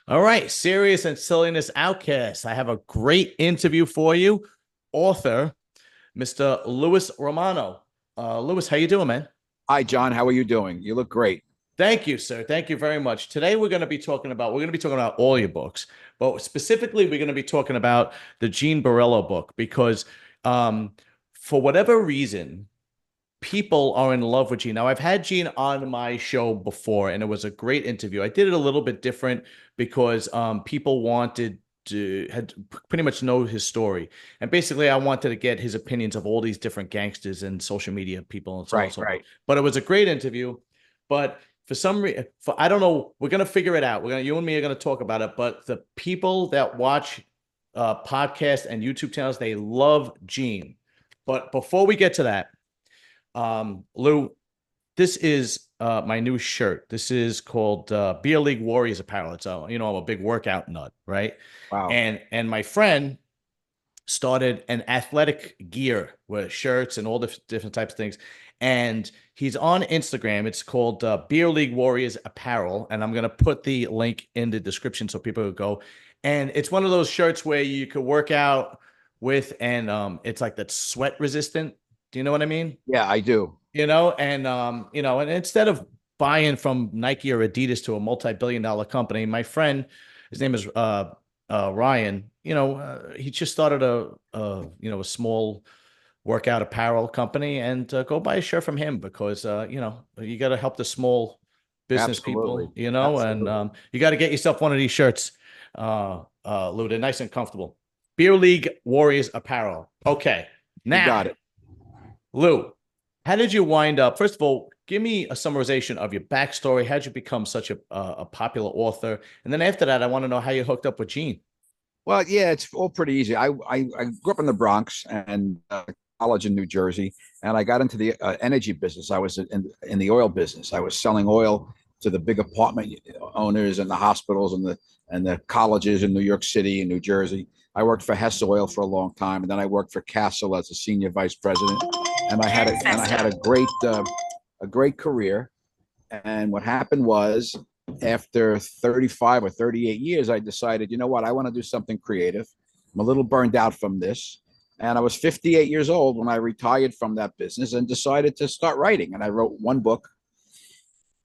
All right, serious and silliness outcast. I have a great interview for you. Author, Mr. Louis Romano. Louis, how you doing, man? Hi, John. How are you doing? You look great. Thank you, sir. Thank you very much. Today we're going to be talking about all your books, but specifically we're going to be talking about the Gene Borrello book because um, for whatever reason, people are in love with Gene. Now, I've had Gene on my show before, and it was a great interview. I did it a little bit different because people wanted to had pretty much know his story, and basically, I wanted to get his opinions of all these different gangsters and social media people and so on and Right, so forth. right. But it was a great interview. But for some reason, for I don't know, we're gonna figure it out. You and me are gonna talk about it. But the people that watch podcasts and YouTube channels, they love Gene. But before we get to that. Lou, this is my new shirt. This is called Beer League Warriors Apparel. It's I'm a big workout nut, right? Wow. And my friend started an athletic gear with shirts and all different types of things. And he's on Instagram. It's called Beer League Warriors Apparel, and I'm gonna put the link in the description so people could go. And it's one of those shirts where you could work out with, and it's like that sweat resistant. Do you know what I mean? Yeah, I do. And instead of buying from Nike or Adidas to a multi-billion-dollar company, my friend, his name is Ryan. He just started a small workout apparel company, and go buy a shirt from him because you got to help the small business Absolutely. people, and Absolutely. you got to get yourself one of these shirts, Lou. They're nice and comfortable. Beer League Warriors Apparel. Okay, You now, got it. Lou, how did you wind up? First of all, give me a summarization of your backstory. How'd you become such a popular author? And then after that, I want to know how you hooked up with Gene. Well, yeah, it's all pretty easy. I grew up in the Bronx and college in New Jersey, and I got into the energy business. I was in the oil business. I was selling oil to the big apartment owners and the hospitals and the colleges in New York City and New Jersey. I worked for Hess Oil for a long time, and then I worked for Castle as a senior vice president. And I had a great career. And what happened was, after 35 or 38 years, I decided, you know what, I want to do something creative. I'm a little burned out from this. And I was 58 years old when I retired from that business and decided to start writing. And I wrote one book,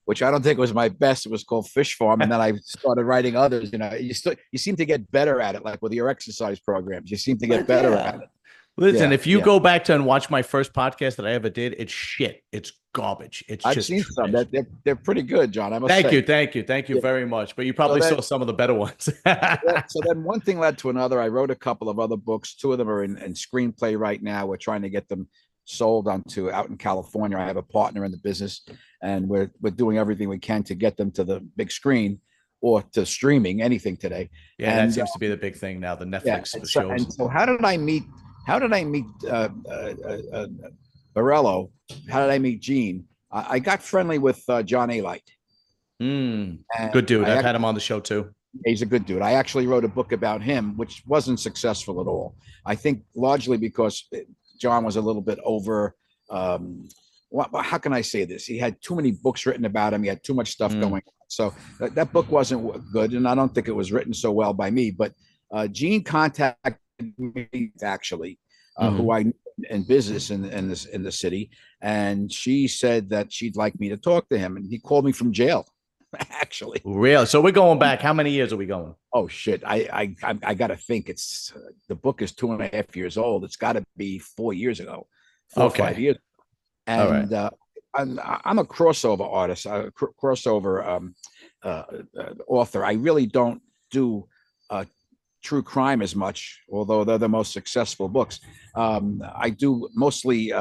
which I don't think was my best. It was called Fish Farm. And then I started writing others. You seem to get better at it, like with your exercise programs. You seem to get But better at yeah, it. listen, Yeah, if you yeah. go back to and watch my first podcast that I ever did, it's shit. It's garbage. It's I've just seen some trash. that they're pretty good, John, I must Thank you, say. thank you, thank you Yeah. very much. But you So probably that saw some of the better ones. so then one thing led to another. I wrote a couple of other books. Two of them are in screenplay right now. We're trying to get them sold onto out in California. I have a partner in the business, and we're doing everything we can to get them to the big screen or to streaming, anything today. Yeah, that And seems to be the big thing now, the yeah, Netflix and so shows. and so how did I meet? How did I meet Borrello? How did I meet Gene? I got friendly with John A. Light, Mm, and good dude. I I've had him on the show too. he's a good dude. I actually wrote a book about him, which wasn't successful at all. I think largely because John was a little bit over. How can I say this? He had too many books written about him. He had too much stuff Mm, going on. So that book wasn't good, and I don't think it was written so well by me. But Gene contacted me actually, who hmm. I knew in business in the city, and she said that she'd like me to talk to him, and he called me from jail, actually. Really? So we're going back. How many years are we going? Oh shit! I got to think. It's the book is 2.5 years old. It's got to be 4 years ago, 4 or 5 Okay. years. All right. And I'm a crossover artist, a crossover author. I really don't do true crime as much, although they're the most successful books. I do mostly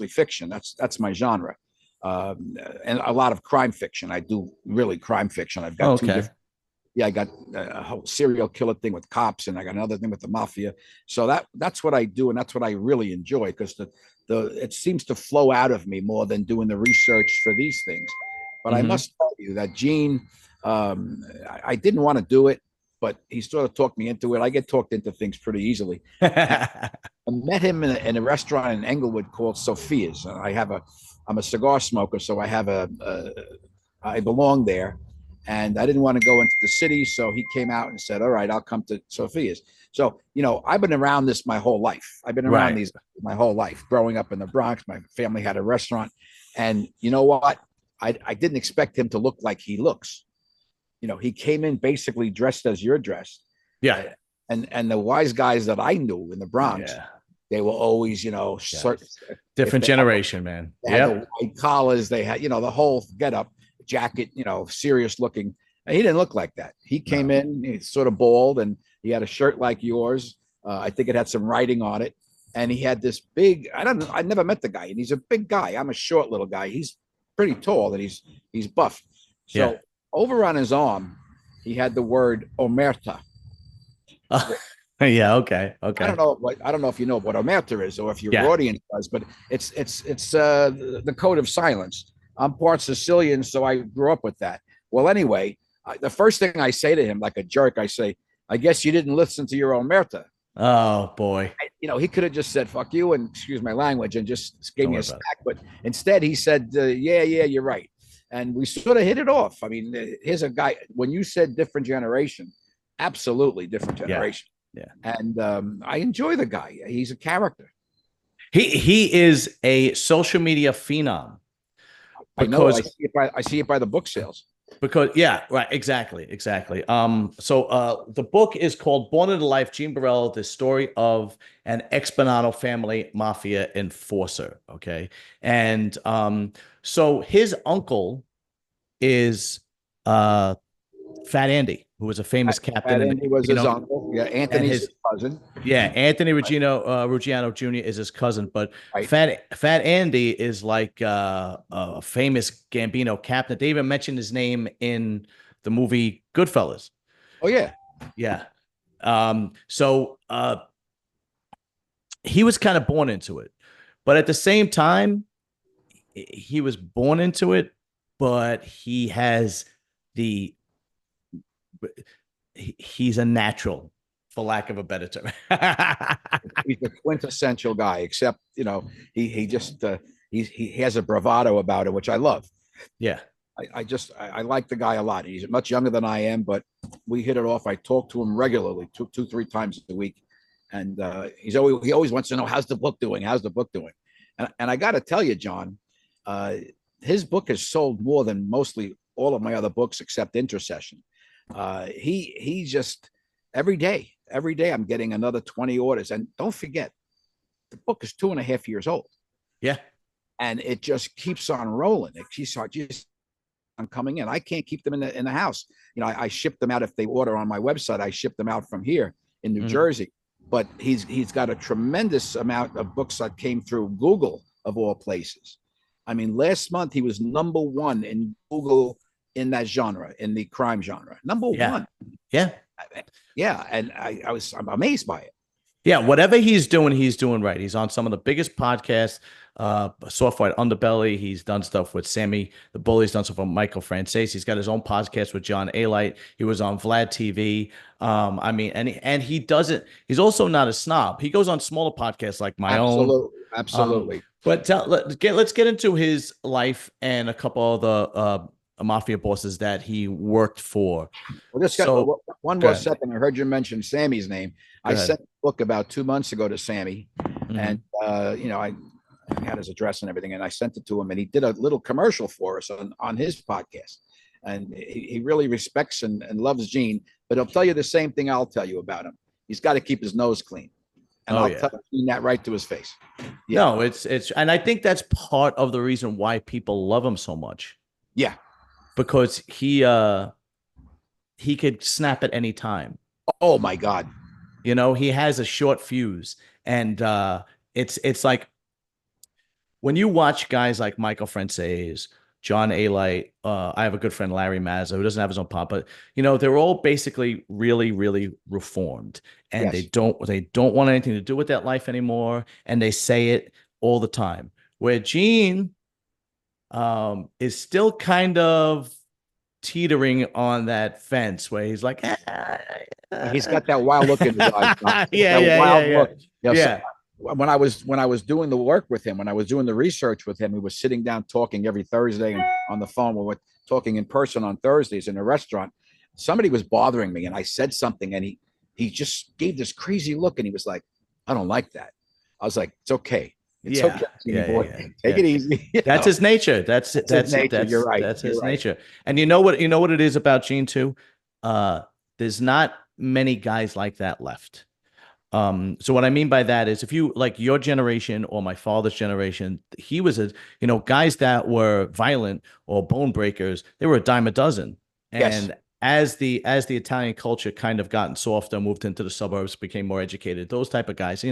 fiction. That's my genre, and a lot of crime fiction. I do really crime fiction. I've got two Okay. different. Yeah, I got a whole serial killer thing with cops, and I got another thing with the mafia. So that's what I do, and that's what I really enjoy because the it seems to flow out of me more than doing the research for these things. But I Hmm. must tell you that Gene, I didn't want to do it, but he sort of talked me into it. I get talked into things pretty easily. And I met him in a restaurant in Englewood called Sophia's. I'm a cigar smoker, so I belong there, and I didn't want to go into the city. So he came out and said, all right, I'll come to Sophia's. So, I've been around this my whole life. I've been around these my whole life. Growing up in the Bronx, my family had a restaurant. And you know what? I didn't expect him to look like he looks. He came in basically dressed as you're dressed. Yeah. And the wise guys that I knew in the Bronx, they were always, different generation, man. They had the white collars, they had, the whole get up jacket, serious looking. And he didn't look like that. He came in, he's sort of bald, and he had a shirt like yours. I think it had some writing on it. And he had this big, I don't know, I never met the guy, and he's a big guy. I'm a short little guy. He's pretty tall, and he's buff. So over on his arm, he had the word Omerta. Yeah. Okay. I don't know if you know what Omerta is, or if your audience does, but it's the code of silence. I'm part Sicilian, so I grew up with that. Well, anyway, the first thing I say to him, like a jerk, I say, I guess you didn't listen to your Omerta. Oh boy. He could have just said, fuck you, and excuse my language, and just gave me a smack. But instead he said, yeah, you're right. And we sort of hit it off. I mean, here's a guy, when you said different generation, absolutely different generation. Yeah. And I enjoy the guy. He's a character. He is a social media phenom. Because I see it by the book sales. Because exactly. So the book is called Born into Life, Gene Borrello, the story of an ex-Bonanno family mafia enforcer. Okay. And so his uncle is Fat Andy, who was a famous captain. Andy was his uncle. Yeah, Anthony's his cousin. Yeah, Anthony Ruggiano Jr. is his cousin, but Fat Andy is like a famous Gambino captain. They even mentioned his name in the movie Goodfellas. Oh yeah, yeah. So he was kind of born into it, but at the same time, he was born into it, but he has he's a natural, for lack of a better term. He's the quintessential guy, except he just he has a bravado about it, which I love. Yeah, I like the guy a lot. He's much younger than I am, but we hit it off. I talk to him regularly, two, 3 times a week, and he always wants to know, how's the book doing? How's the book doing? And I got to tell you, John, his book has sold more than mostly all of my other books except Intercession. He just every day I'm getting another 20 orders. And don't forget, the book is 2.5 years old. Yeah. And it just keeps on rolling. It keeps on coming in. I can't keep them in the house. I ship them out. If they order on my website, I ship them out from here in New Jersey. But he's got a tremendous amount of books that came through Google, of all places. I mean, last month he was #1 in Google in that genre, in the crime genre. #1. Yeah. Yeah. And I'm amazed by it. Yeah. Whatever he's doing right. He's on some of the biggest podcasts, Soft White Underbelly. He's done stuff with Sammy the Bully. He's done stuff with Michael Franzese. He's got his own podcast with John A-Light. He was on Vlad TV. I mean, and he doesn't, he's also not a snob. He goes on smaller podcasts like my own. Absolutely. But let's get into his life and a couple of the mafia bosses that he worked for. Well, one more second. I heard you mention Sammy's name. I sent a book about 2 months ago to Sammy, and I had his address and everything, and I sent it to him, and he did a little commercial for us on his podcast. And he really respects and loves Gene, but he'll tell you the same thing I'll tell you about him. He's got to keep his nose clean. And I'll tell Gene that right to his face. Yeah. No, it's, and I think that's part of the reason why people love him so much. Yeah. Because he could snap at any time. Oh my God. He has a short fuse, and it's like when you watch guys like Michael Franzese, John A-Light, I have a good friend, Larry Mazza, who doesn't have his own pod, but they're all basically really, really reformed, and they don't want anything to do with that life anymore, and they say it all the time. Where Gene is still kind of teetering on that fence, where he's like, he's got that wild look in his eyes. Yeah. When I was doing the work with him, when I was doing the research with him, we were sitting down talking every Thursday and on the phone. We were talking in person on Thursdays in a restaurant. Somebody was bothering me, and I said something, and he just gave this crazy look, and he was like, "I don't like that." I was like, "It's okay. It's Yeah, okay, Gene yeah, yeah, boy. yeah, Take yeah. it easy." That's his nature. That's That's his nature. You're right. that's You're his right. nature. And you know what it is about Gene too? Uh, there's not many guys like that left. So what I mean by that is if you like your generation or my father's generation, he was guys that were violent or bone breakers, they were a dime a dozen. Yes, And as the Italian culture kind of gotten softer, moved into the suburbs, became more educated, those type of guys,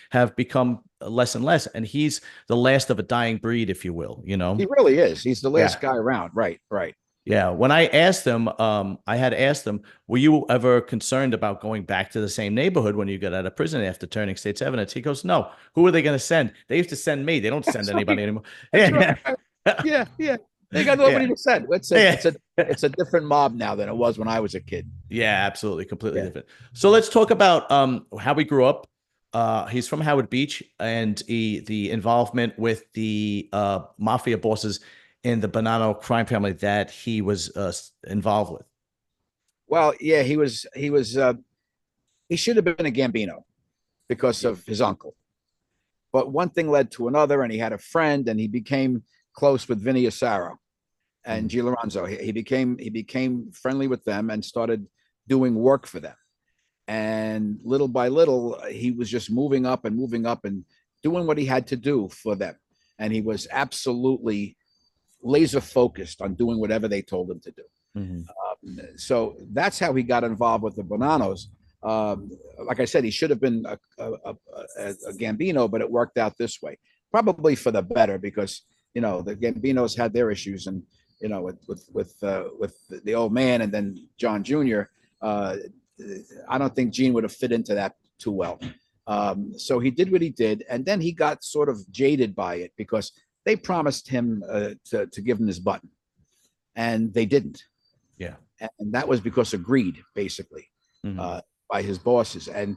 have become less and less. And he's the last of a dying breed, if you will, he really is. He's the Yeah. last guy around. Right. Right. Yeah, when I asked him, I had asked him, were you ever concerned about going back to the same neighborhood when you got out of prison after turning state's evidence? He goes, no. Who are they going to send? They used to send me. They don't send That's anybody right. anymore. That's Yeah, right. Yeah. Yeah. They got yeah, nobody to send. It's a yeah, it's a it's a different mob now than it was when I was a kid. yeah, absolutely, completely Yeah. different. So let's talk about how we grew up. He's from Howard Beach, and the involvement with the mafia bosses in the Bonanno crime family that he was involved with. Well, yeah, he should have been a Gambino because Yeah. of his uncle. But one thing led to another, and he had a friend, and he became close with Vinnie Asaro and Mhm. Gino Ranno. He became friendly with them and started doing work for them. And little by little, he was just moving up and doing what he had to do for them. And he was absolutely laser focused on doing whatever they told him to do. Mhm. So that's how he got involved with the Bonannos. Like I said, he should have been a Gambino, but it worked out this way, probably for the better, because the Gambinos had their issues, and with the old man and then John Jr. I don't think Gene would have fit into that too well. So he did what he did, and then he got sort of jaded by it because they promised him to give him his button, and they didn't, Yeah. and that was because of greed, basically, Mhm. by his bosses, and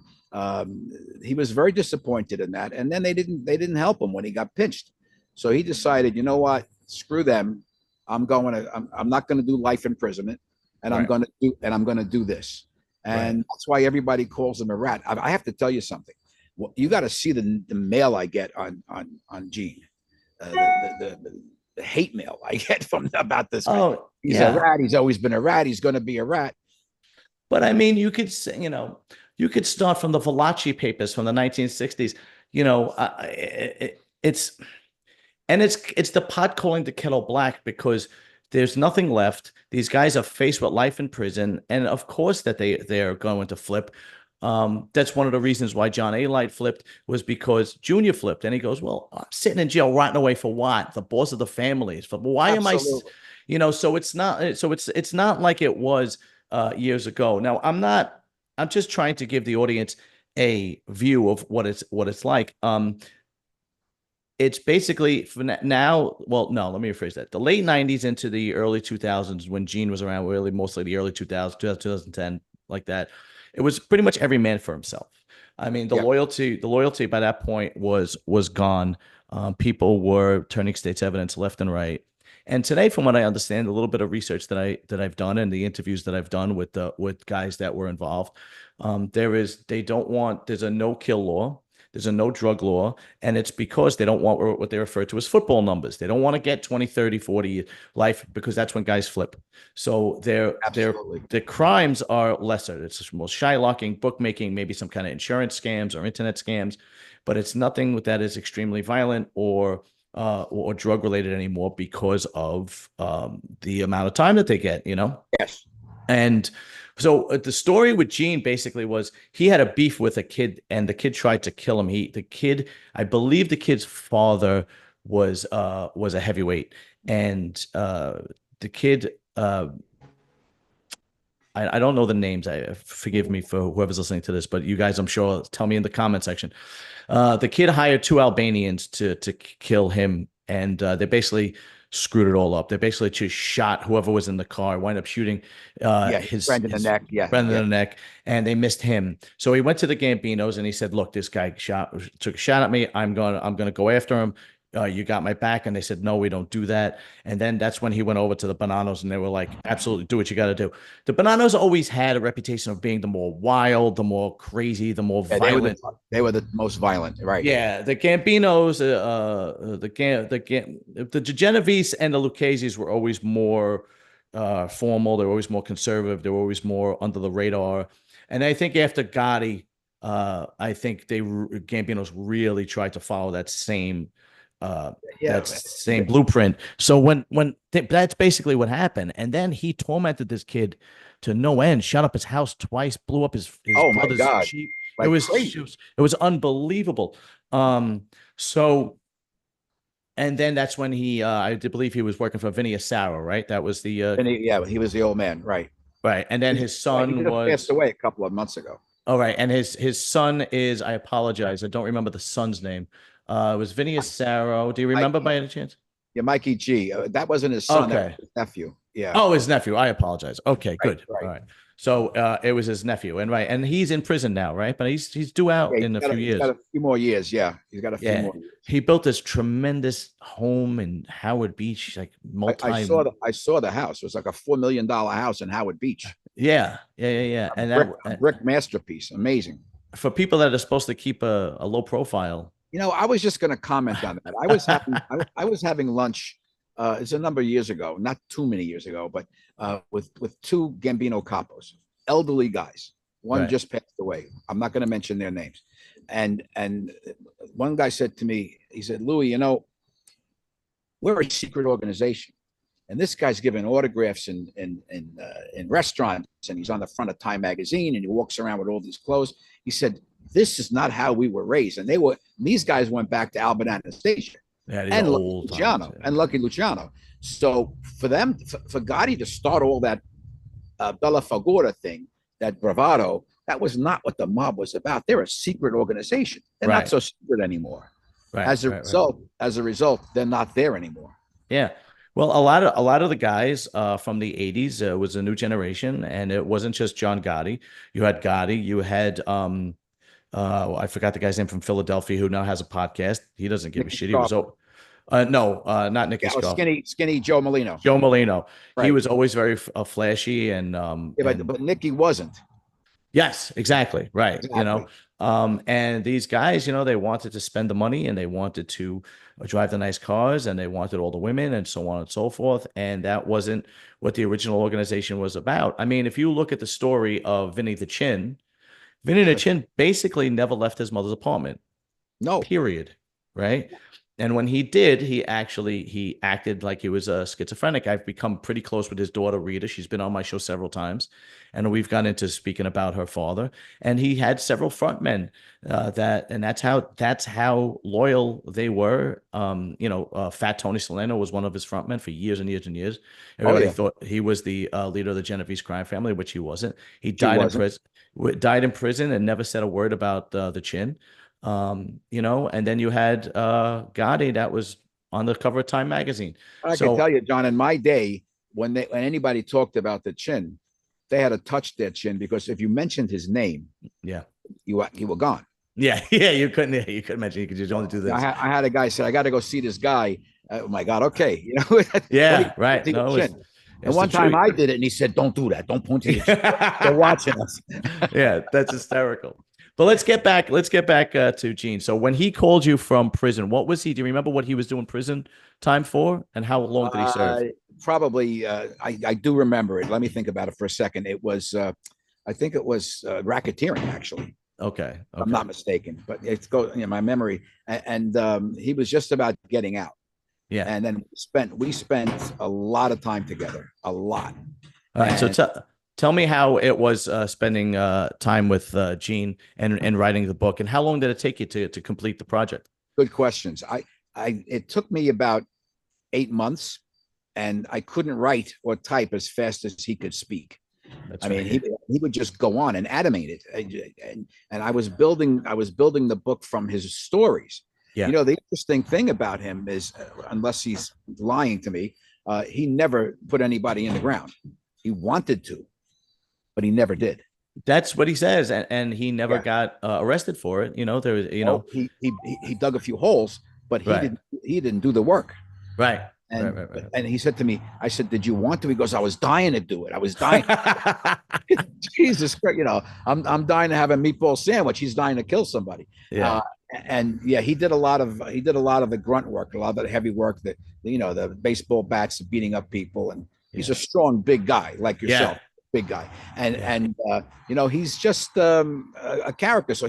he was very disappointed in that. And then they didn't help him when he got pinched, so he decided, you know what, screw them. I'm not going to do life imprisonment, and Right. I'm going to do this, Right. and that's why everybody calls him a rat. I have to tell you something. Well, you got to see the mail I get on Gene, the hate mail I get from about this guy. Oh, He's a yeah. rat. He's always been a rat. He's going to be a rat. But I mean, you could say, you could start from the Valachi papers from the 1960s. It's and it's the pot calling the kettle black because there's nothing left. These guys are faced with life in prison, and of course that they're going to flip. That's one of the reasons why John A. Light flipped was because Junior flipped, and he goes, "Well, I'm sitting in jail, rotting away for what? The boss of the family is. Why am I? Absolutely. So it's not. So it's not like it was years ago. Now I'm not. I'm just trying to give the audience a view of what it's like. It's basically for now. Well, no, let me rephrase that. The late 90s into the early 2000s when Gene was around, really mostly the early 2000s, 2010, like that. It was pretty much every man for himself. I mean, the Yeah. loyalty by that point was gone. People were turning state's evidence left and right. And today, from what I understand, a little bit of research that I've done and the interviews that I've done with guys that were involved, there's a no kill law. There's a no drug law, and it's because they don't want what they refer to as football numbers. They don't want to get 20, 30, 40 life because that's when guys flip. So Absolutely. their crimes are lesser. It's more shylocking, bookmaking, maybe some kind of insurance scams or internet scams, but it's nothing that is extremely violent or drug related anymore because of the amount of time that they get. Yes. And so the story with Gene basically was he had a beef with a kid, and the kid tried to kill him. I believe the kid's father was a heavyweight, and the kid I don't know the names. Forgive me for whoever's listening to this, but you guys, I'm sure, tell me in the comment section. The kid hired two Albanians to kill him, and they basically screwed it all up. They basically just shot whoever was in the car, wind up shooting Yeah. his Friend in the his neck. Yeah. friend in Yeah. the neck, and they missed him. So he went to the Gambinos and he said, "Look, this guy took a shot at me. I'm gonna go after him. you got my back. And they said, no, we don't do that. And then that's when he went over to the Bonannos and they were like, absolutely do what you got to do. The Bonannos always had a reputation of being the more wild, the more crazy, the more Yeah, violent. they were the most violent, right? Yeah, the Gambinos, the Genovese and the Lucchese's were always more formal. They were always more conservative. They were always more under the radar. And I think after Gotti, I think Gambinos really tried to follow Yeah, that same blueprint. So that's basically what happened. And then he tormented this kid to no end, shut up his house twice, blew up his oh my brother's God, Jeep. It like was crazy. it was unbelievable. So and then that's when I did believe he was working for Vinnie Asaro, right? That was the And yeah, he was the old man, right? right. And then his Right, he son just passed was away a couple of months ago. all right. And his son is, I apologize, I don't remember the son's name. It was Vinnie Asaro. Do you remember by Mikey, any chance? yeah, Mikey G. That wasn't his son, that was Okay. his nephew. Yeah, Oh, his nephew. I apologize. Okay, right, good. All right. right. So it was his nephew, and right, and he's in prison now, right? But he's due out Yeah, in a few he's got years. a few more years. Yeah, he's got a few Yeah, more years. he built this tremendous home in Howard Beach, like multi. I saw the house. It was like a $4 million house in Howard Beach. Yeah. And that A brick masterpiece. Amazing. for people that are supposed to keep a low profile. I was just going to comment on that. I was having lunch. It's a number of years ago, not too many years ago, but with two Gambino capos, elderly guys. One Right. just passed away. I'm not going to mention their names. And one guy said to me, he said, Louis, we're a secret organization. And this guy's giving autographs in restaurants, and he's on the front of Time magazine, and he walks around with all these clothes. He said, "This is not how we were raised." And these guys went back to Albert Anastasia Yeah, these are and old times. Lucky Luciano. So for them, for Gotti to start all that Bella Fagura thing, that bravado, that was not what the mob was about. They're a secret organization. They're not Right. so secret anymore. Right. Right. As a result, they're not there anymore. Yeah. Well, a lot of the guys from the 80s was a new generation, and it wasn't just John Gotti. You had Gotti, you had I forgot the guy's name from Philadelphia who now has a podcast. He doesn't give a Nicky shit. He was Scarpa. no, not Nicky Yeah, Scarpa. skinny Joe Molino. Joe Molino. He Right. was always very flashy Yeah, and but Nicky wasn't. yes, exactly. Right. Exactly. And these guys, they wanted to spend the money and they wanted to drive the nice cars and they wanted all the women and so on and so forth. And that wasn't what the original organization was about. I mean, if you look at the story of Vinnie the Chin, Vinnie the Chin basically never left his mother's apartment, No. period. Right. And when he did, he acted like he was a schizophrenic. I've become pretty close with his daughter, Rita. She's been on my show several times, and we've gone into speaking about her father. And he had several frontmen and that's how loyal they were. Fat Tony Salerno was one of his frontmen for years and years and years. Oh Everybody yeah. thought he was the leader of the Genovese crime family, which he wasn't. He She died in wasn't. prison. Died in prison and never said a word about the Chin. And then you had Gotti that was on the cover of Time magazine. I can So tell you, John, in my day, when anybody talked about the chin, they had to touch their chin, because if you mentioned his name, yeah, you were gone. yeah, you couldn't mention you could just only do this. I had a guy say, I got to go see this guy. Oh my God. Okay. What do Yeah, right. see the No, chin? And it's the one time truth. I did it and he said, don't do that. Don't point to your chin. They're watching us. Yeah, that's hysterical. But let's get back. To Gene. So when he called you from prison, what was he? Do you remember what he was doing prison time for, and how long did he serve? Probably, I do remember it. Let me think about it for a second. It was, I think it was racketeering, actually. Okay. I'm not mistaken, but it's my memory. And he was just about getting out. Yeah. And then we spent a lot of time together, a lot. All right. And So tell me how it was spending time with Gene and writing the book, and how long did it take you to complete the project? good questions. It took me about 8 months, and I couldn't write or type as fast as he could speak. That's I mean, right. he would just go on and animate it, and I was building the book from his stories. Yeah. The interesting thing about him is, unless he's lying to me, he never put anybody in the ground. He wanted to, but he never did. That's what he says, and he never Yeah. got arrested for it. There was, He dug a few holes, but Right. he didn't do the work. Right. And Right. and he said to me, I said, "Did you want to?" He goes, "I was dying to do it. I was dying." Right. Jesus Christ, I'm dying to have a meatball sandwich. He's dying to kill somebody. Yeah. And yeah, he did a lot of the grunt work, a lot of the heavy work, that the baseball bats beating up people, and he's a Yeah. strong, big guy like yourself, Yeah. big guy, and Yeah. he's just a character. So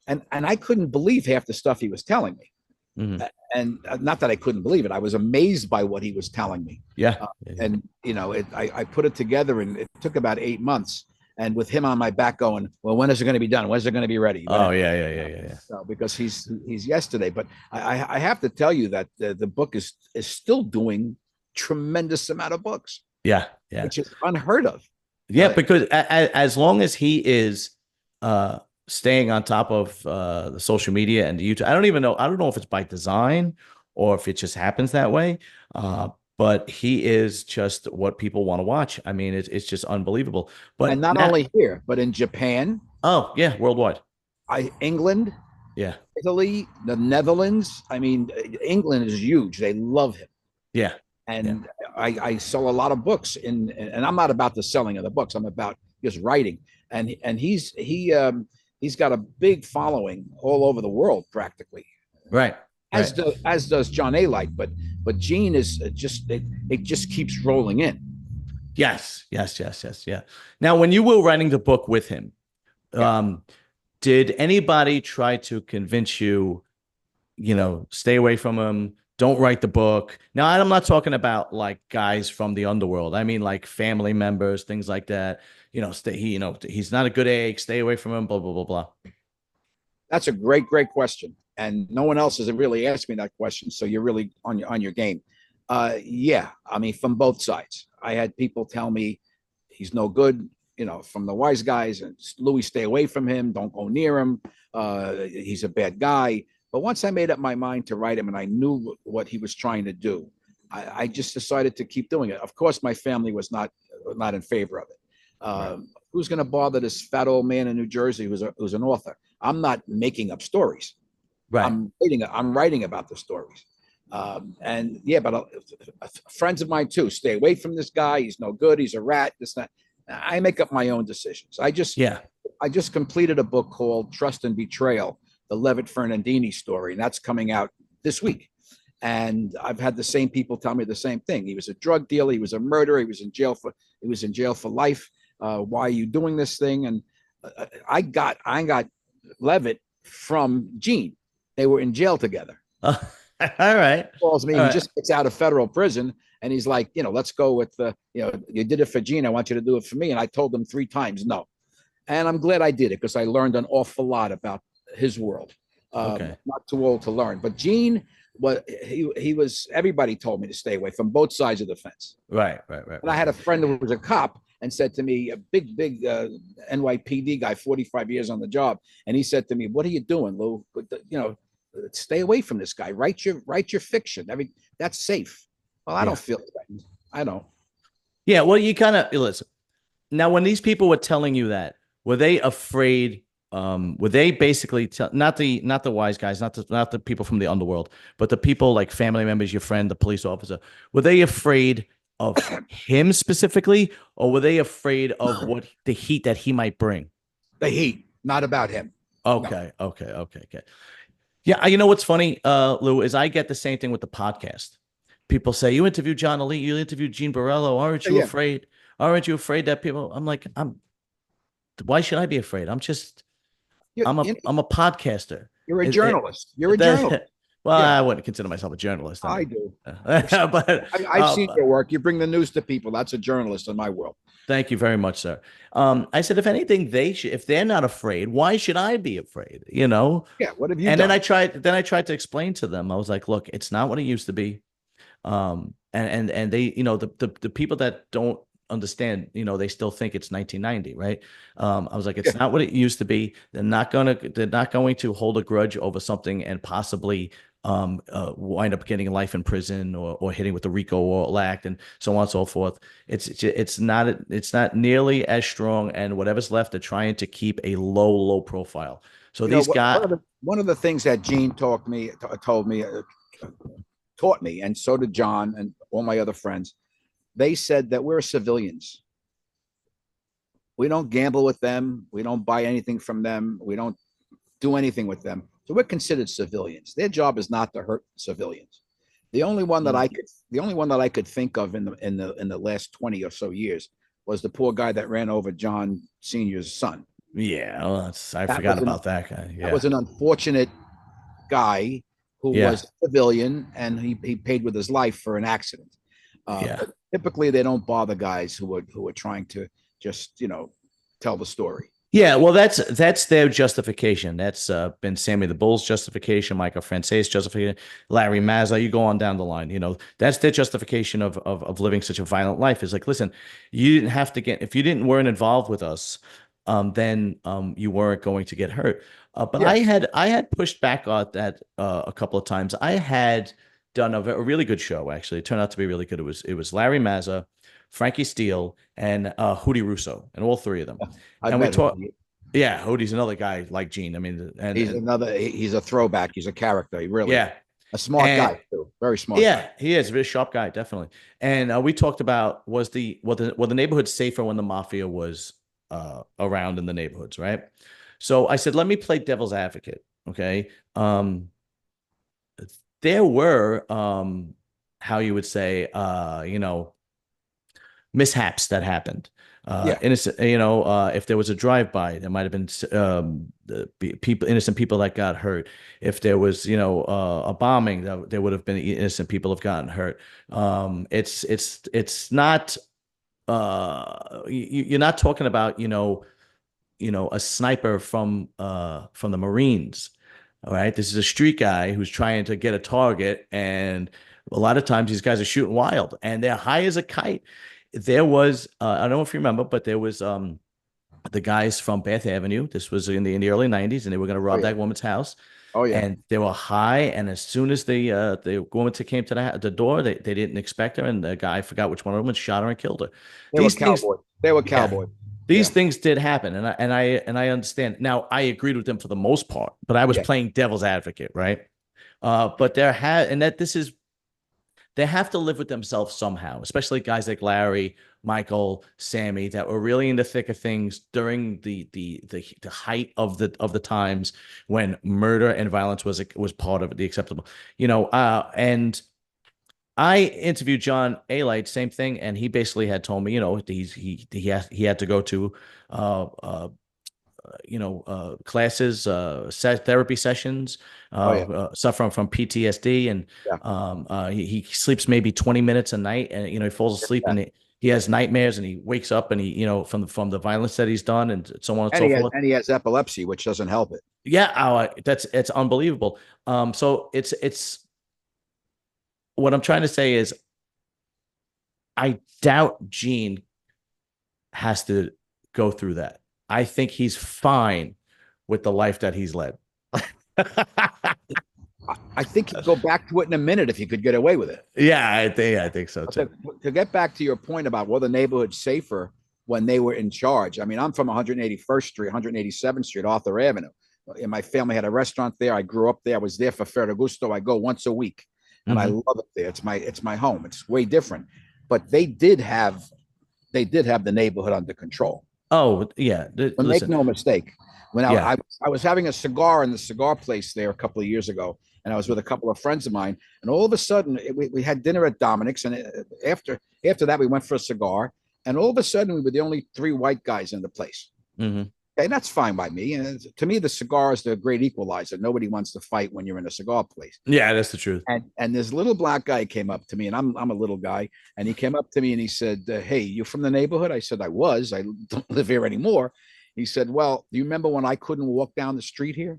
and I couldn't believe half the stuff he was telling me, Mhm. and not that I couldn't believe it. I was amazed by what he was telling me. Yeah. Uh, Yeah. and I put it together, and it took about 8 months. And with him on my back, going, "Well, when is it going to be done? When's it going to be ready?" Oh, yeah. Yeah. So, because he's yesterday. But I have to tell you that the book is still doing tremendous amount of books, Yeah. Yeah. which is unheard of. Yeah, because as long as he is uh staying on top of the social media and the YouTube, I don't know if it's by design or if it just happens that way. Uh but he is just what people want to watch. I mean, it's just unbelievable. And But not now, only here, but in Japan, oh yeah, worldwide. England, Yeah. Italy, the Netherlands. I mean, England is huge. They love him. Yeah. Yeah. And I sell a lot of books and I'm not about the selling of the books. I'm about just writing. And he's got a big following all over the world practically, Right. as Right. does John A. Light, but Gene is just it just keeps rolling in. Yes. Yeah. Now, when you were writing the book with him, Yeah. did anybody try to convince you, stay away from him? Don't write the book. Now, I'm not talking about like guys from the underworld. I mean, like family members, things like that. He's not a good egg. Stay away from him. Blah blah blah blah. That's a great question, and no one else has really asked me that question. So you're really on your game. Yeah, I mean, from both sides. I had people tell me he's no good. From the wise guys, and Louis, stay away from him. Don't go near him. He's a bad guy. But once I made up my mind to write him, and I knew what he was trying to do, I just decided to keep doing it. Of course, my family was not in favor of it. Right. Who's going to bother this fat old man in New Jersey who's an author? I'm not making up stories. Right. I'm writing about the stories. And yeah, but friends of mine too, stay away from this guy. He's no good. He's a rat. This, that. I make up my own decisions. Yeah. I just completed a book called Trust and Betrayal, the Levit Fernandini story, and that's coming out this week. And I've had the same people tell me the same thing. He was a drug dealer. He was a murderer. He was in jail for life. Why are you doing this thing? And I got Levit from Gene. They were in jail together. All right. He calls me. All He right. just gets out of federal prison, and he's like, let's go with you did it for Gene. I want you to do it for me. And I told him 3 times no. And I'm glad I did it because I learned an awful lot about his world. Okay. Not too old to learn, but Gene he was. Everybody told me to stay away from both sides of the fence. Right. And I had a friend who was a cop and said to me, a big NYPD guy, 45 years on the job, and he said to me, "What are you doing, Lou? Stay away from this guy. Write your fiction. That's safe." Well, I Yeah. don't feel threatened. I don't. Yeah. Well, you kind of listen. Now, when these people were telling you that, were they afraid? Were they basically not the wise guys, not the people from the underworld, but the people like family members, your friend, the police officer? Were they afraid of him specifically, or were they afraid of what the heat that he might bring? The heat, not about him. Okay. Yeah, you know what's funny, Lou, is I get the same thing with the podcast. People say, you interviewed John Ali, you interviewed Gene Borrello. Aren't you Yeah. afraid? Aren't you afraid that people? I'm like, why should I be afraid? I'm a podcaster. You're a It- journalist. You're a that- journalist. well, Yeah. I wouldn't consider myself a journalist. I do. But I've seen your work. You bring the news to people. That's a journalist in my world. thank you very much, sir. I said, if anything, if they're not afraid, why should I be afraid? Yeah. What have you And done? then I tried to explain to them. I was like, look, it's not what it used to be. And they, the people that don't understand, they still think it's 1990, right? I was like, it's not what it used to be. They're not going to hold a grudge over something and possibly wind up getting life in prison or hitting with the RICO Act and so on and so forth. It's not nearly as strong, and whatever's left, they're trying to keep a low profile. So these guys, one of the things that Gene taught me, and so did John and all my other friends. They said that we're civilians. We don't gamble with them. We don't buy anything from them. We don't do anything with them. So we're considered civilians. Their job is not to hurt civilians. The only one that I could think of in the last 20 or so years was the poor guy that ran over John Senior's son. yeah, well, I forgot about that guy. That Yeah, was an unfortunate guy who yeah, was a civilian, and he paid with his life for an accident. yeah. But typically, they don't bother guys who are trying to just tell the story. Yeah, well, that's their justification. That's been Sammy the Bull's justification, Michael France's justification, Larry Mazza. You go on down the line. That's their justification of living such a violent life. Is like, listen, you didn't have to get if you weren't involved with us, then you weren't going to get hurt. But Yeah. I had pushed back on that a couple of times. I had done a really good show. Actually, it turned out to be really good. It was Larry Mazza, Frankie Steele, and Hootie Russo, and all three of them. I And we bet talked. Yeah, Hootie's another guy like Gene. I mean, he's a throwback. He's a character. He really yeah, a smart guy too. Very smart. yeah, Guy. he is a very sharp guy, definitely. And we talked about was the neighborhood safer when the mafia was around in the neighborhoods, right? So I said, let me play devil's advocate. Okay. There were how you would say mishaps that happened. Yeah. Innocent, if there was a drive-by, there might have been innocent people that got hurt. If there was, a bombing, there would have been innocent people have gotten hurt. It's not. You're not talking about, a sniper from the Marines. All right, this is a street guy who's trying to get a target, and a lot of times these guys are shooting wild, and they're high as a kite. There was, I don't know if you remember, but there was the guys from Bath Avenue. This was in the early '90s, and they were going to rob that woman's house. Oh yeah. And they were high, and as soon as the woman came to the door, they didn't expect her, and the guy, I forgot which one of them, and shot her and killed her. They were cowboys. They were cowboys. These things did happen, and I understand. Now, I agreed with them for the most part, but I was playing devil's advocate, right? But they have to live with themselves somehow, especially guys like Larry, Michael, Sammy, that were really in the thick of things during the height of the times when murder and violence was part of the acceptable. And I interviewed John Alite, same thing, and he basically had told me, he had to go to classes, therapy sessions, suffering from PTSD, and he sleeps maybe 20 minutes a night, and he falls asleep and he has nightmares, and he wakes up, and he from the violence that he's done, and so on and so forth. And he has epilepsy, which doesn't help it. Yeah, it's unbelievable. So it's what I'm trying to say is, I doubt Gene has to go through that. I think he's fine with the life that he's led. I think he'd go back to it in a minute if he could get away with it. Yeah, I think so too. To get back to your point about the neighborhood safer when they were in charge. I mean, I'm from 181st Street, 187th Street, Arthur Avenue. And my family had a restaurant there. I grew up there. I was there for Ferragusto. I go once a week, and I love it there. It's my home. It's way different. But they did have the neighborhood under control. Oh yeah, make no mistake. When I was having a cigar in the cigar place there a couple of years ago, and I was with a couple of friends of mine, and all of a sudden we had dinner at Dominic's, and after that we went for a cigar, and all of a sudden we were the only three white guys in the place. Okay, that's fine by me. And to me, the cigar is the great equalizer. Nobody wants to fight when you're in a cigar place. Yeah, that's the truth. And this little black guy came up to me, and I'm a little guy, and he came up to me and he said, "Hey, you from the neighborhood?" I said, "I was. I don't live here anymore." He said, "Well, do you remember when I couldn't walk down the street here?"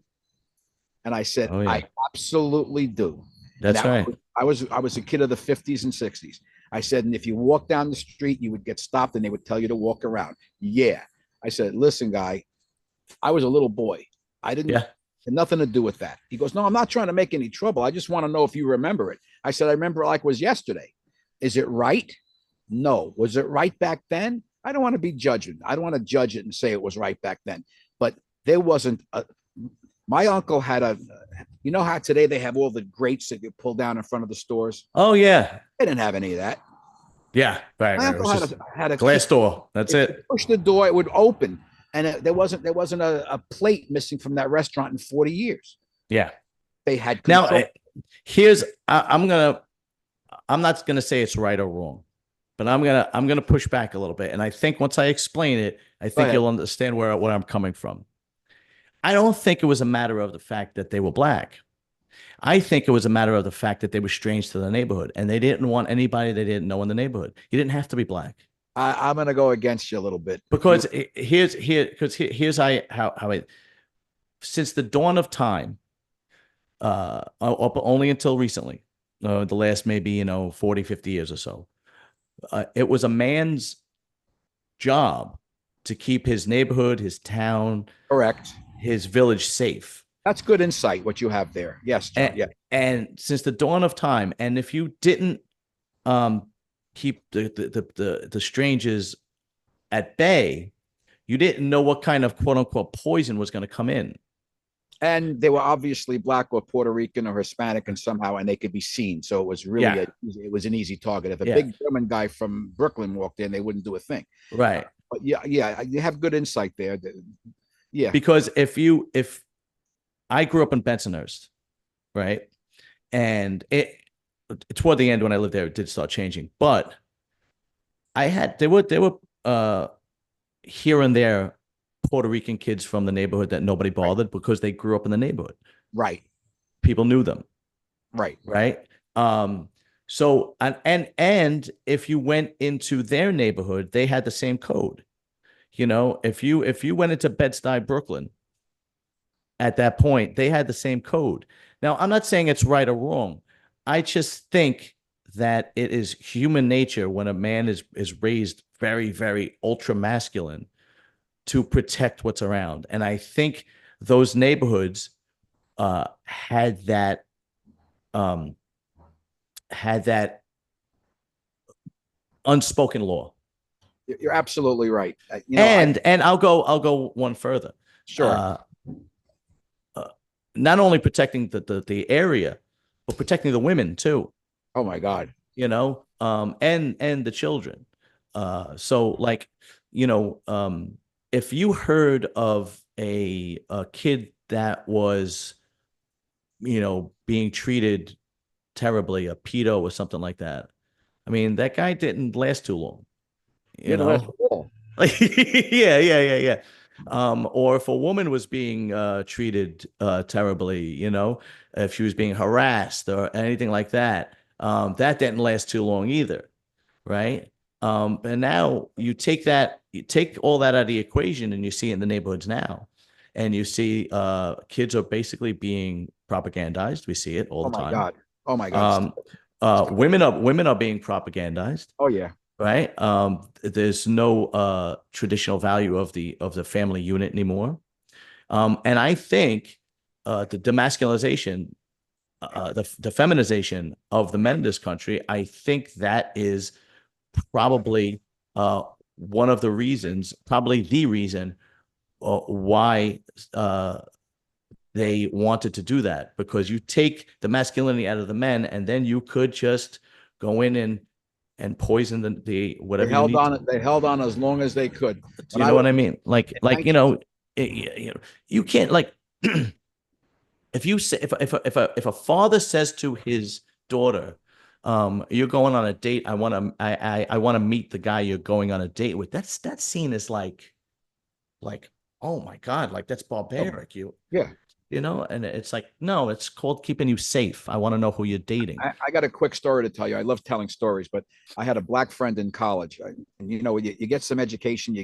And I said, "Oh, yeah. I absolutely do." That's right. I was a kid of the 50s and 60s. I said, and if you walk down the street, you would get stopped, and they would tell you to walk around. Yeah. I said, "Listen, guy, I was a little boy. I didn't had nothing to do with that." He goes, "No, I'm not trying to make any trouble. I just want to know if you remember it." I said, "I remember it like it was yesterday." "Is it right?" "No." "Was it right back then?" I don't want to be judging. I don't want to judge it and say it was right back then. But there wasn't My uncle had a, you know how today they have all the grates that you pull down in front of the stores? Oh yeah, They didn't have any of that. yeah, right, My right. It uncle was just had a key. glass door. That's If you it. push the door, it would open, and there wasn't a plate missing from that restaurant in 40 years. Yeah. They had Now, control. here's I'm not gonna say it's right or wrong, but I'm gonna push back a little bit. And I think once I explain it, I Go think ahead. you'll understand where I'm coming from. I don't think it was a matter of the fact that they were black. I think it was a matter of the fact that they were strange to the neighborhood and they didn't want anybody they didn't know in the neighborhood. You didn't have to be black. I'm going to go against you a little bit. Because here's how it since the dawn of time, up only until recently, the last maybe 40, 50 years or so, it was a man's job to keep his neighborhood, his town, Correct. his village safe. That's good insight, what you have there. Yes, John. And, Yeah. and since the dawn of time, and if you didn't um, keep the strangers at bay, you didn't know what kind of quote unquote poison was going to come in. And they were obviously black or Puerto Rican or Hispanic, and somehow, and they could be seen. So it was really, Yeah, it was an easy target. If a yeah, big German guy from Brooklyn walked in, they wouldn't do a thing. right. But yeah, yeah, you have good insight there. Yeah. Because if I grew up in Bensonhurst, right, and it toward the end when I lived there, it did start changing. But there were here and there Puerto Rican kids from the neighborhood that nobody Right. bothered because they grew up in the neighborhood. Right. People knew them, Right. right? So and if you went into their neighborhood, they had the same code. If you went into Bed-Stuy, Brooklyn, at that point, they had the same code. Now, I'm not saying it's right or wrong. I just think that it is human nature when a man is raised very, very ultra masculine to protect what's around. And I think those neighborhoods had um, that unspoken law. You're absolutely right. And I'll go one further. Sure. Not only protecting the area, but protecting the women too. Oh my God. And the children. So like, if you heard of a kid that was, being treated terribly, a pedo or something like that, I mean, that guy didn't last too long, you You're the rest know? of the wall. Like, yeah, yeah, yeah, yeah. Or if a woman was being treated terribly, if she was being harassed or anything like that, that didn't last too long either, right? And now you take all that out of the equation, and you see it in the neighborhoods now, and you see kids are basically being propagandized. We see it all Oh the my time. God. Oh my God. Um, women are being propagandized, Oh yeah. right? There's no traditional value of the family unit anymore. And I think the demasculization, the feminization of the men in this country, I think that is probably one of the reasons, probably the reason why they wanted to do that, because you take the masculinity out of the men, and then you could just go in and poison the They whatever you held need on. to. They held on as long as they could. Do When you I know was what I mean? Like in like 19, you can't like if you say if a father says to his daughter, you're going on a date, I want to meet the guy you're going on a date with, that's seen as like, oh my God, like that's oh, barbaric. yeah. And it's like, no, it's called keeping you safe. I want to know who you're dating. I got a quick story to tell you. I love telling stories, but I had a black friend in college. And you get some education.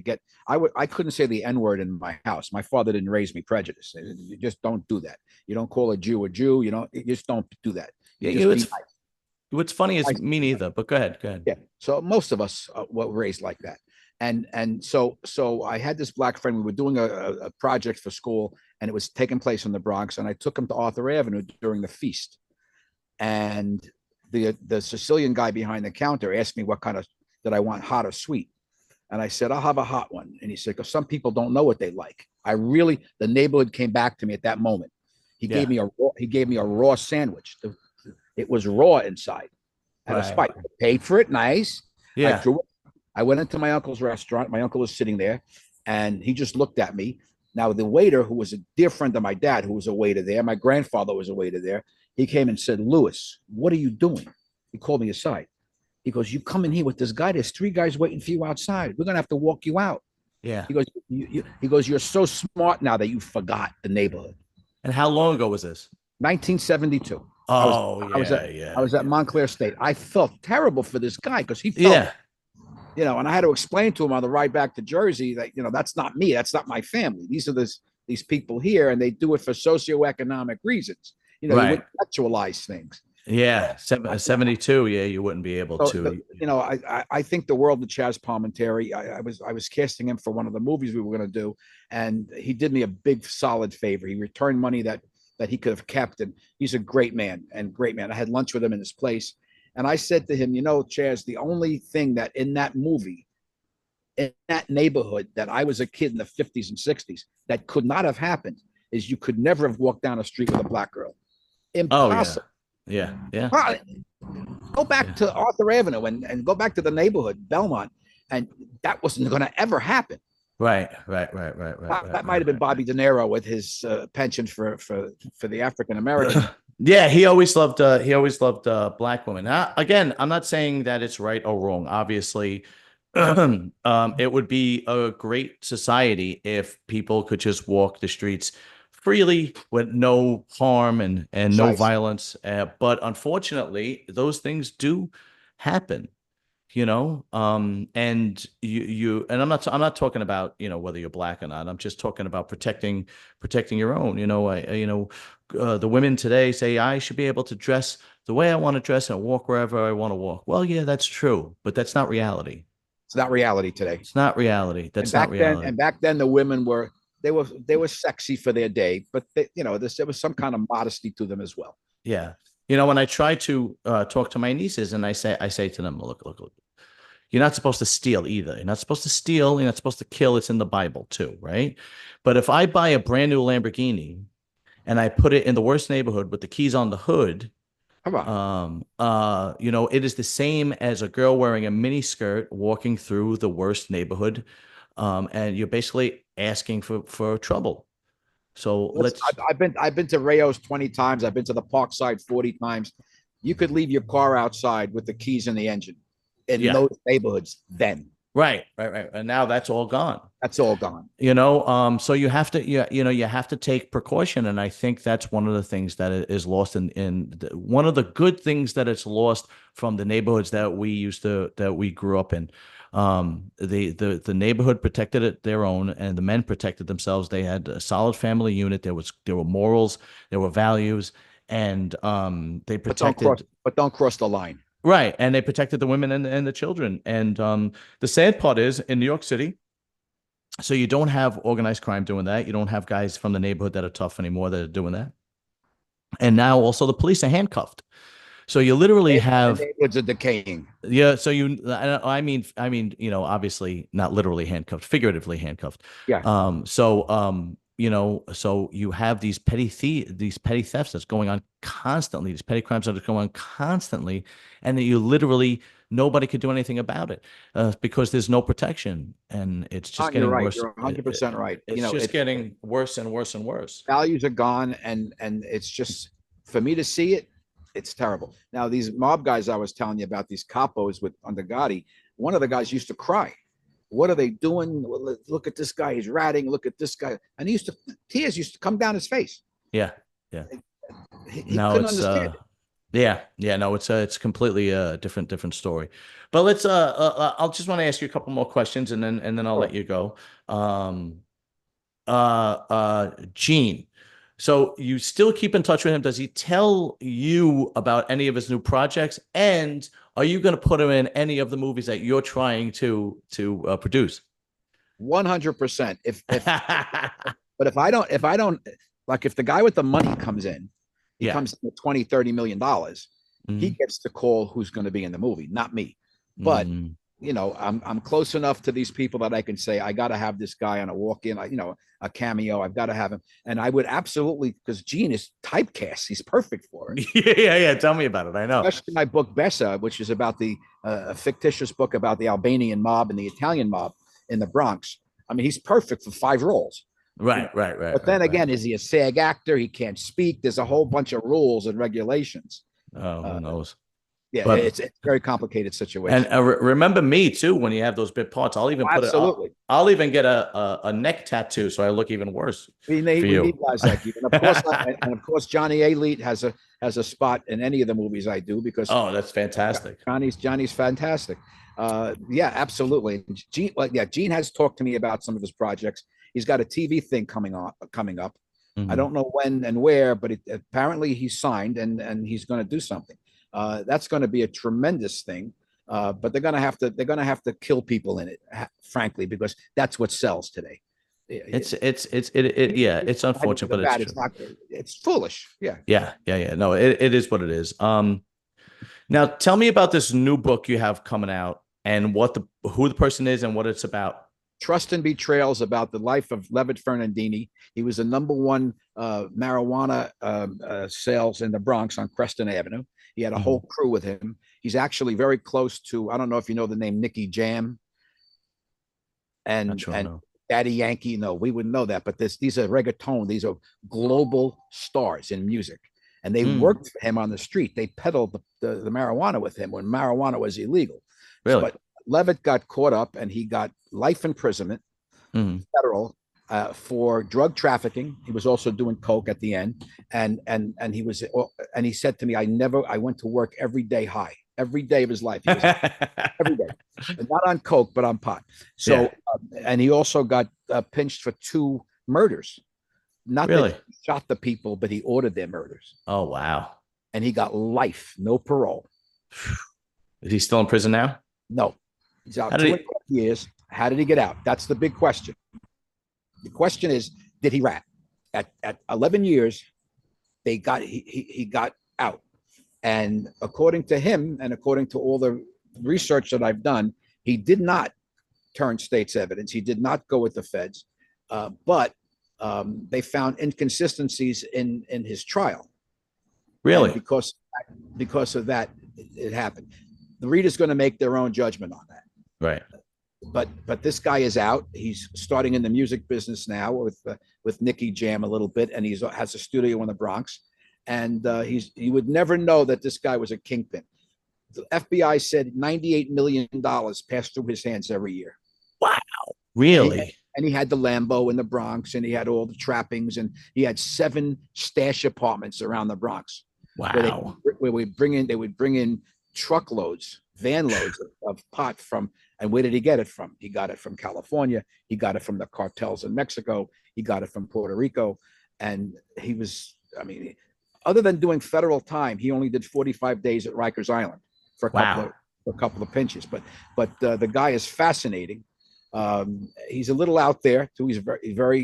I couldn't say the N word in my house. My father didn't raise me prejudice. You just don't do that. You don't call a Jew a Jew. You just don't do that. You Yeah, just be it's what's funny is nice. me neither, but go ahead, go ahead. Yeah. So most of us were raised like that. And so I had this black friend. We were doing a project for school, and it was taking place in the Bronx. And I took him to Arthur Avenue during the feast. And the Sicilian guy behind the counter asked me what kind of did I want, hot or sweet. And I said, I'll have a hot one. And he said, because some people don't know what they like. The neighborhood came back to me at that moment. He Yeah. gave me a raw sandwich. It was raw inside at a spot. I paid for it, nice. Yeah. I went into my uncle's restaurant. My uncle was sitting there, and he just looked at me. Now, the waiter, who was a dear friend of my dad, who was a waiter there, my grandfather was a waiter there, he came and said, "Louis, what are you doing?" He called me aside. He goes, "You come in here with this guy. There's 3 guys waiting for you outside. We're going to have to walk you out." Yeah. He goes, he goes, "You're so smart now that you forgot the neighborhood." And how long ago was this? 1972. Oh, I was at Montclair State. I felt terrible for this guy because he felt, yeah. and I had to explain to him on the ride back to Jersey that, that's not me. That's not my family. These are these people here, and they do it for socioeconomic reasons. You Right. intellectualize things. Yeah. 72. Yeah. You wouldn't be able to. I think the world of Chaz Palminteri. I was casting him for one of the movies we were going to do, and he did me a big solid favor. He returned money that he could have kept, and he's a great man. I had lunch with him in his place, and I said to him, Chaz, the only thing that in that movie, in that neighborhood, that I was a kid in the 50s and 60s, that could not have happened is you could never have walked down a street with a black girl. Impossible. Oh, yeah. Yeah. Go back to Arthur Avenue and go back to the neighborhood, Belmont, and that wasn't going to ever happen. Right. That might have been Bobby De Niro with his penchant for the African American. Yeah, he always loved black women. Again, I'm not saying that it's right or wrong. Obviously, it would be a great society if people could just walk the streets freely with no harm and no violence. But unfortunately, those things do happen. And you and I'm not talking about whether you're black or not. I'm just talking about protecting your own. The women today say I should be able to dress the way I want to dress and walk wherever I want to walk. Well, yeah, that's true, but that's not reality. It's not reality today. It's not reality. That's not reality. And back then, the women were sexy for their day, but there was some kind of modesty to them as well. Yeah. When I try to talk to my nieces and I say to them, look, you're not supposed to steal either. You're not supposed to steal. You're not supposed to kill. It's in the Bible too, right? But if I buy a brand new Lamborghini and I put it in the worst neighborhood with the keys on the hood, it is the same as a girl wearing a mini skirt walking through the worst neighborhood. And you're basically asking for trouble. So I've been to Rayo's 20 times. I've been to the Parkside 40 times. You could leave your car outside with the keys in the engine in those neighborhoods then. Right. And now that's all gone. That's all gone. So you have to, you have to take precaution. And I think that's one of the things that is lost one of the good things that it's lost from the neighborhoods that we grew up in. The neighborhood protected their own, and the men protected themselves. They had a solid family unit. There were morals, there were values, and they protected. But don't cross the line. Right, and they protected the women and the children. And the sad part is in New York City, so you don't have organized crime doing that. You don't have guys from the neighborhood that are tough anymore that are doing that. And now also the police are handcuffed. So you literally have neighborhoods are decaying. Yeah. So I mean, obviously not literally handcuffed, figuratively handcuffed. Yeah. So you have these petty thefts that's going on constantly, these petty crimes that are going on constantly, and that nobody could do anything about it because there's no protection, and it's just getting worse. You're 100% right. It's getting worse and worse and worse. Values are gone, and it's just, for me to see it, it's terrible. Now, these mob guys I was telling you about, these capos with under Gotti, one of the guys used to cry. What are they doing? Look at this guy. He's ratting. Look at this guy. And tears used to come down his face. Yeah. He couldn't understand it. No, it's completely a different story. But let's I'll just want to ask you a couple more questions and then I'll let you go. Gene. So you still keep in touch with him. Does he tell you about any of his new projects? And are you going to put him in any of the movies that you're trying to produce? 100%. But if I don't, like, if the guy with the money comes in, he comes in with $20-30 million, he gets to call who's going to be in the movie, not me. But I'm close enough to these people that I can say I got to have this guy on a walk-in, a cameo. I've got to have him, and I would absolutely, because Gene is typecast. He's perfect for it. Yeah. Tell me about it. I know. Especially my book Bessa, which is about the a fictitious book about the Albanian mob and the Italian mob in the Bronx. I mean, he's perfect for 5 roles. Right. But then again, is he a SAG actor? He can't speak. There's a whole bunch of rules and regulations. Oh, who knows? Yeah, But it's a very complicated situation. and remember me too when you have those bit parts. I'll even put absolutely. I'll even get a neck tattoo so I look even worse. We need guys like you, and of course, Johnny Elite has a spot in any of the movies I do because that's fantastic. Johnny's fantastic. Yeah, absolutely. Gene has talked to me about some of his projects. He's got a TV thing coming up. Mm-hmm. I don't know when and where, but apparently he's signed and he's going to do something. That's going to be a tremendous thing. But they're going to have to kill people in it, frankly, because that's what sells today. It's unfortunate, but it's foolish. Yeah. No, it is what it is. Now tell me about this new book you have coming out and who the person is and what it's about. Trust and Betrayals, about the life of Levit Fernandini. He was the #1 marijuana sales in the Bronx on Creston Avenue. He had a whole crew with him. He's actually very close to, I don't know if you know the name Nicky Jam and Daddy Yankee. No, we wouldn't know that, but these are reggaeton. These are global stars in music. And they worked for him on the street. They peddled the marijuana with him when marijuana was illegal. Really? But Levit got caught up and he got life imprisonment, federal, for drug trafficking. He was also doing coke at the end, and he said to me, I went to work every day high, every day of his life. He was every day, not on coke but on pot. So and he also got pinched for 2 murders. Not really that he shot the people, but he ordered their murders. Oh wow! And he got life, no parole. Is he still in prison now? No, he's out 2.5 years. How did he get out? That's the big question. The question is, did he rat? At 11 years, he got out. And according to him, and according to all the research that I've done, he did not turn state's evidence. He did not go with the feds, but they found inconsistencies in his trial. Really? And because of that, it happened. The reader's going to make their own judgment on that. Right. But this guy is out. He's starting in the music business now with Nicky Jam a little bit, and he has a studio in the Bronx. And you would never know that this guy was a kingpin. The FBI said $98 million passed through his hands every year. Wow, really? And he had the Lambo in the Bronx, and he had all the trappings, and he had 7 stash apartments around the Bronx. Wow. Where they would bring in truckloads, van loads of pot from. And where did he get it from? He got it from California. He got it from the cartels in Mexico. He got it from Puerto Rico. And he was, other than doing federal time, he only did 45 days at Rikers Island for a couple of pinches. But the guy is fascinating. He's a little out there too. He's very,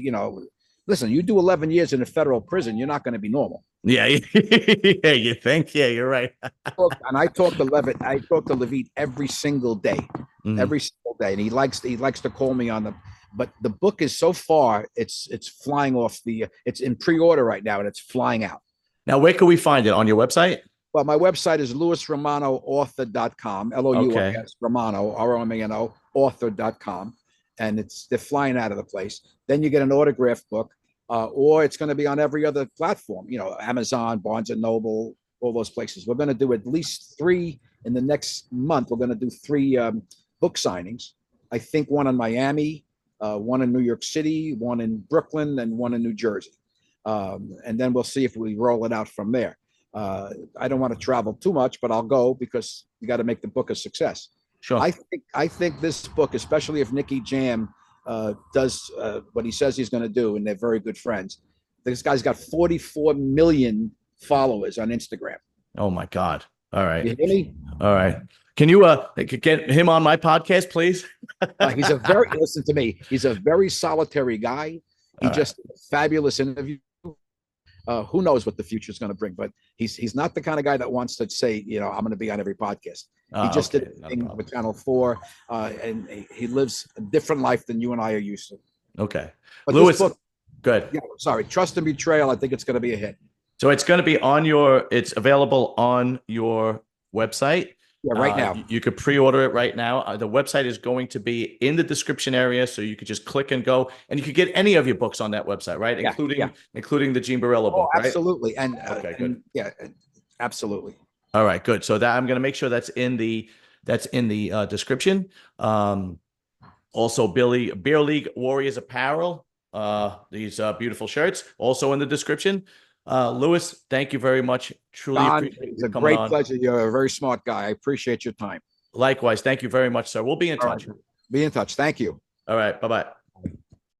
listen, you do 11 years in a federal prison, you're not going to be normal. Yeah. Yeah, you think? Yeah, you're right. And I talk to Levit every single day, every single day. And he likes to call me but the book is so far, it's flying off it's in pre-order right now and it's flying out. Now, where can we find it? On your website? Well, my website is louisromanoauthor.com, LOUIS Romano, ROMANO, author.com. And they're flying out of the place. Then you get an autographed book, or it's going to be on every other platform, Amazon, Barnes and Noble, all those places. We're going to do at least 3 in the next month. We're going to do 3 book signings. I think one in Miami, one in New York City, one in Brooklyn, and one in New Jersey. And then we'll see if we roll it out from there. I don't want to travel too much, but I'll go because you got to make the book a success. Sure. I think this book, especially if Nicky Jam does what he says he's going to do, and they're very good friends. This guy's got 44 million followers on Instagram. Oh my God! All right. You hear me? All right. Can you get him on my podcast, please? Listen to me. He's a very solitary guy. He just did a fabulous interview. who knows what the future is going to bring? But he's not the kind of guy that wants to say, I'm going to be on every podcast. He just Okay, did a not a thing problem. with Channel 4, and he lives a different life than you and I are used to. Okay, But Louis, this book, good. yeah, sorry, Trust and Betrayal. I think it's going to be a hit. So it's going to be on your. It's available on your website. Yeah, right now. You could pre-order it right now. The website is going to be in the description area, so you could just click and go, and you could get any of your books on that website, right? Yeah, yeah. Including the Gene Borrello Oh, book, right? absolutely. And Okay, good. yeah, absolutely. All right, good. So that I'm going to make sure that's in the description. Also, Beer League Warriors Apparel. These beautiful shirts also in the description. Louis, thank you very much. Truly Don, appreciate it's you a coming great on. pleasure. You're a very smart guy. I appreciate your time. Likewise, thank you very much, sir. We'll be in All touch. right. Be in touch. Thank you. All right, bye-bye.